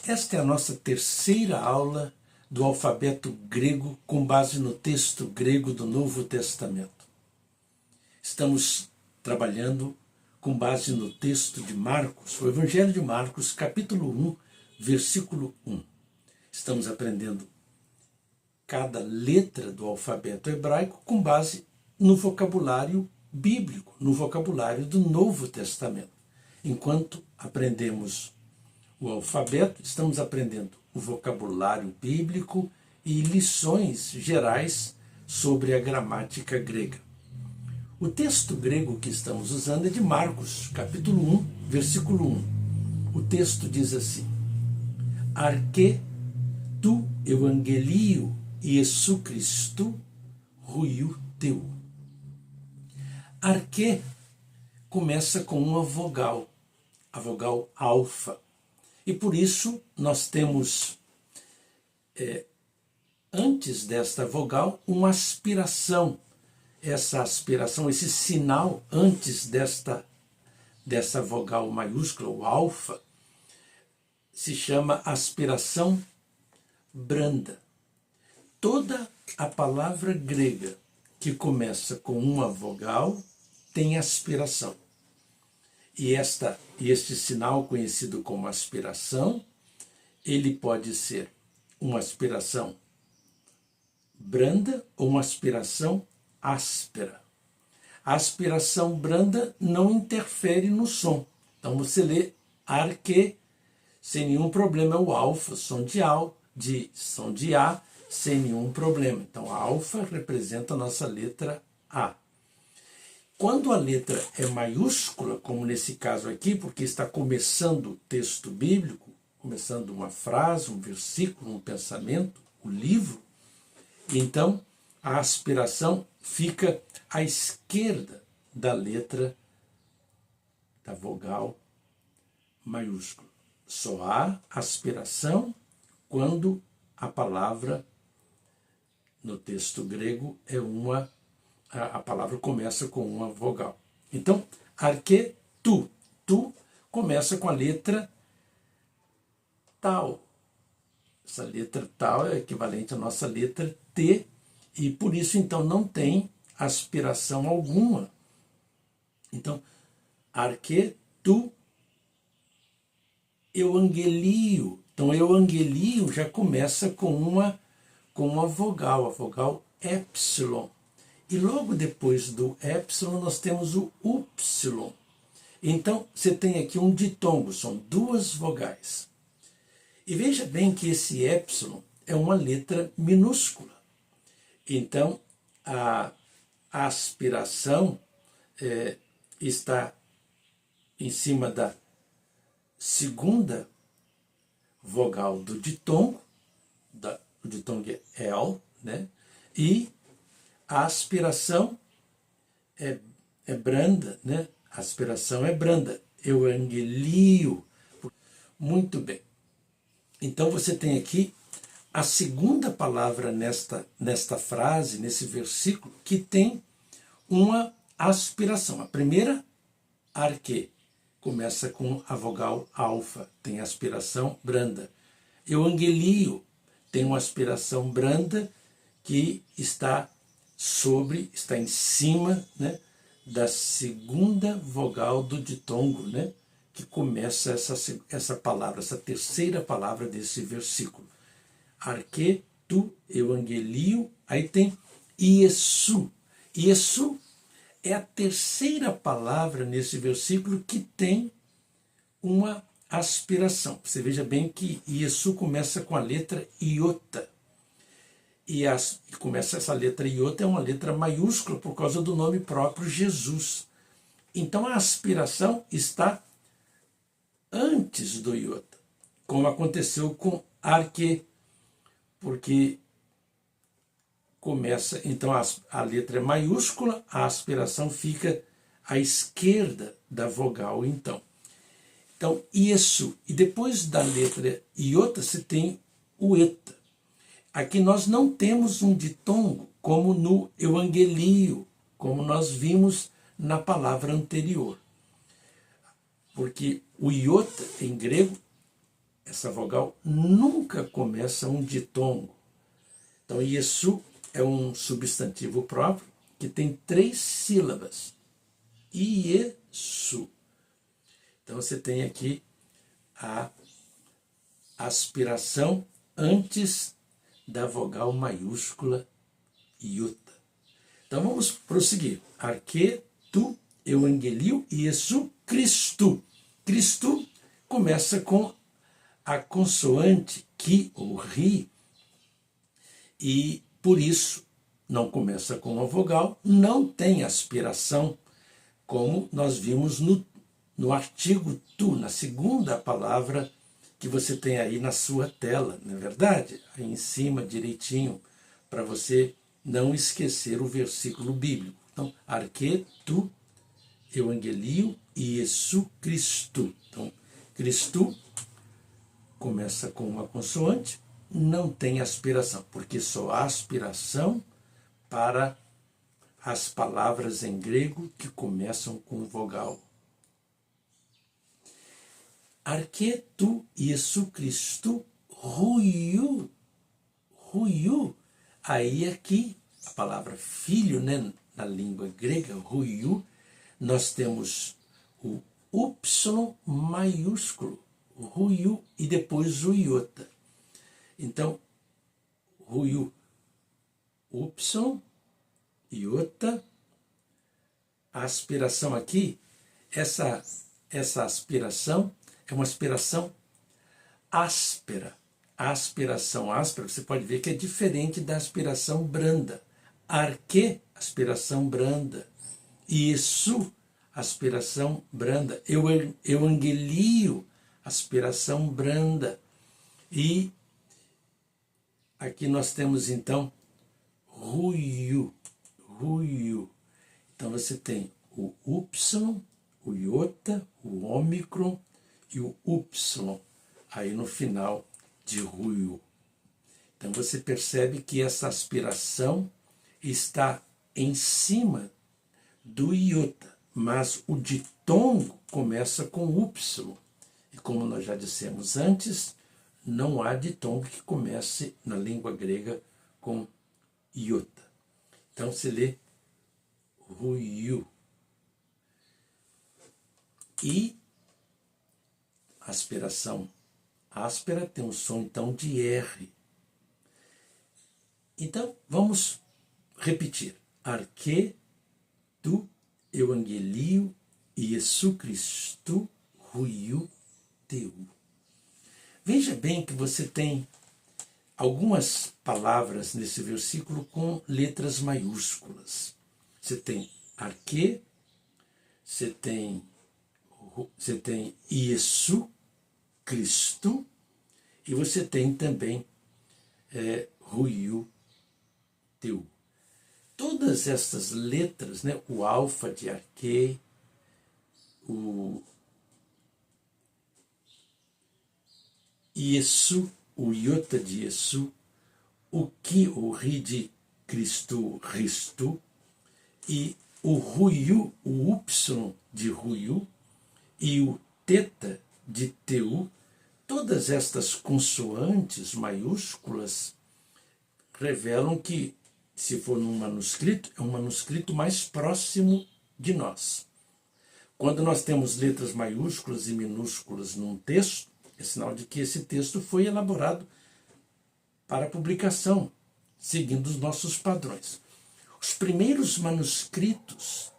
Esta é a nossa terceira aula do alfabeto grego com base no texto grego do Novo Testamento. Estamos trabalhando com base no texto de Marcos, o Evangelho de Marcos, capítulo 1, versículo 1. Estamos aprendendo cada letra do alfabeto hebraico com base no vocabulário bíblico, no vocabulário do Novo Testamento. Enquanto aprendemos o alfabeto, estamos aprendendo o vocabulário bíblico e lições gerais sobre a gramática grega. O texto grego que estamos usando é de Marcos, capítulo 1, versículo 1. O texto diz assim: Arche tu evangelio Iesu Christu ruiu teu. Arche começa com uma vogal, a vogal alfa. E por isso nós temos, antes desta vogal, uma aspiração. Essa aspiração, esse sinal antes dessa vogal maiúscula, o alfa, se chama aspiração branda. Toda a palavra grega que começa com uma vogal tem aspiração. E este sinal, conhecido como aspiração, ele pode ser uma aspiração branda ou uma aspiração áspera. A aspiração branda não interfere no som. Então você lê arque sem nenhum problema, é o alfa, som de A, sem nenhum problema. Então a alfa representa a nossa letra A. Quando a letra é maiúscula, como nesse caso aqui, porque está começando o texto bíblico, começando uma frase, um versículo, um pensamento, o livro, então a aspiração fica à esquerda da letra da vogal maiúscula. Só há aspiração quando a palavra no texto grego é a palavra começa com uma vogal. Então, arque tu. Tu começa com a letra tal. Essa letra tal é equivalente à nossa letra T, e por isso, então, não tem aspiração alguma. Então, arque tu evangelio. Então, evangelio já começa com uma vogal, a vogal épsilon. E logo depois do épsilon nós temos o upsilon. Então você tem aqui um ditongo, são duas vogais. E veja bem que esse épsilon é uma letra minúscula. Então a aspiração está em cima da segunda vogal do ditongo, o ditongo é L, né? E a aspiração é branda, né? A aspiração é branda. Evangelio. Muito bem. Então você tem aqui a segunda palavra nesta frase, nesse versículo, que tem uma aspiração. A primeira, arque, começa com a vogal alfa, tem aspiração branda. Evangelio tem uma aspiração branda que está em cima, né, da segunda vogal do ditongo, né, que começa essa palavra, essa terceira palavra desse versículo. Arque tu evangelio, aí tem Iesu. Iesu é a terceira palavra nesse versículo que tem uma aspiração. Você veja bem que Iesu começa com a letra iota. E começa essa letra iota, é uma letra maiúscula por causa do nome próprio Jesus. Então a aspiração está antes do iota, como aconteceu com arque, porque começa, então a letra é maiúscula, a aspiração fica à esquerda da vogal, então. Então, isso. E depois da letra iota, você tem o eta. Aqui nós não temos um ditongo, como no evangelio, como nós vimos na palavra anterior. Porque o iota, em grego, essa vogal nunca começa um ditongo. Então, Iesu é um substantivo próprio que tem 3 sílabas. Iesu. Então, você tem aqui a aspiração antes da vogal maiúscula iuta. Então, vamos prosseguir. Arque, tu, euangelio, Iesu, Cristo. Cristo começa com a consoante ki ou ri, e por isso não começa com uma vogal, não tem aspiração, como nós vimos no artigo tu, na segunda palavra que você tem aí na sua tela, não é verdade? Aí em cima, direitinho, para você não esquecer o versículo bíblico. Então, arque, tu, euangelio, Iesu, Cristo. Então, Cristo começa com uma consoante, não tem aspiração, porque só há aspiração para as palavras em grego que começam com vogal. Arque, tu, Iesu, Cristo, ruiu. Ruiu. Aí aqui, a palavra filho, né, na língua grega, ruiu, nós temos o Y maiúsculo, ruiu, e depois o iota. Então, ruiu, Y, iota, a aspiração aqui, essa aspiração é uma aspiração áspera. A aspiração áspera, você pode ver que é diferente da aspiração branda. Arque, aspiração branda. Iesu, aspiração branda. Euangelio, aspiração branda. E aqui nós temos então ruiu, ruiu. Então você tem o Y, o iota, o ômicron e o Y aí no final de ruiu. Então você percebe que essa aspiração está em cima do iota, mas o ditongo começa com Y. E como nós já dissemos antes, não há ditongo que comece na língua grega com iota. Então se lê ruiu. E a aspiração áspera tem um som então de R. Então vamos repetir. Arque, tu, euangelio, Iesu Cristo, ruiu teu. Veja bem que você tem algumas palavras nesse versículo com letras maiúsculas. Você tem arque, você tem Iesu Cristo, e você tem também ruiu teu. Todas essas letras, né, o alfa de arque, o Iesu, o iota de Iesu, o ki, o ri de Cristo, Risto, e o ruiu, o Y de ruiu, e o teta de teu, todas estas consoantes maiúsculas revelam que, se for num manuscrito, é um manuscrito mais próximo de nós. Quando nós temos letras maiúsculas e minúsculas num texto, é sinal de que esse texto foi elaborado para publicação, seguindo os nossos padrões. Os primeiros manuscritos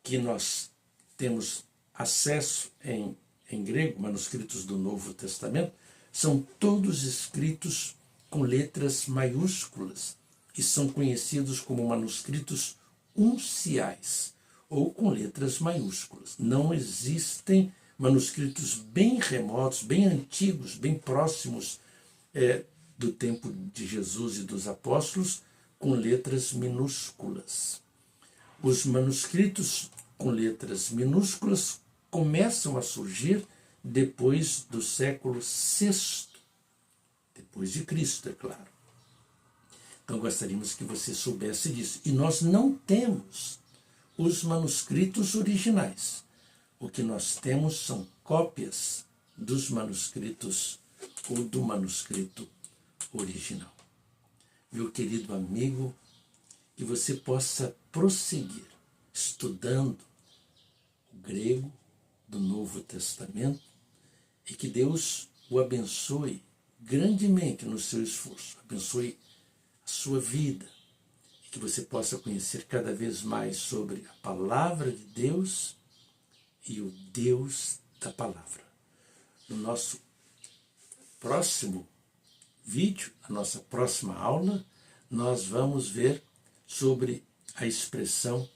que nós temos acesso em grego, manuscritos do Novo Testamento, são todos escritos com letras maiúsculas e são conhecidos como manuscritos unciais, ou com letras maiúsculas. Não existem manuscritos bem remotos, bem antigos, bem próximos do tempo de Jesus e dos apóstolos, com letras minúsculas. Os manuscritos com letras minúsculas começam a surgir depois do século VI, depois de Cristo, é claro. Então gostaríamos que você soubesse disso. E nós não temos os manuscritos originais. O que nós temos são cópias dos manuscritos ou do manuscrito original. Meu querido amigo, que você possa prosseguir estudando o grego do Novo Testamento e que Deus o abençoe grandemente no seu esforço, abençoe a sua vida e que você possa conhecer cada vez mais sobre a palavra de Deus e o Deus da palavra. No nosso próximo vídeo, na nossa próxima aula, nós vamos ver sobre a expressão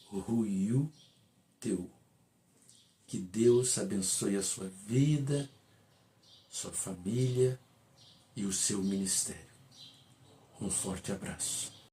ruiu teu. Que Deus abençoe a sua vida, sua família e o seu ministério. Um forte abraço.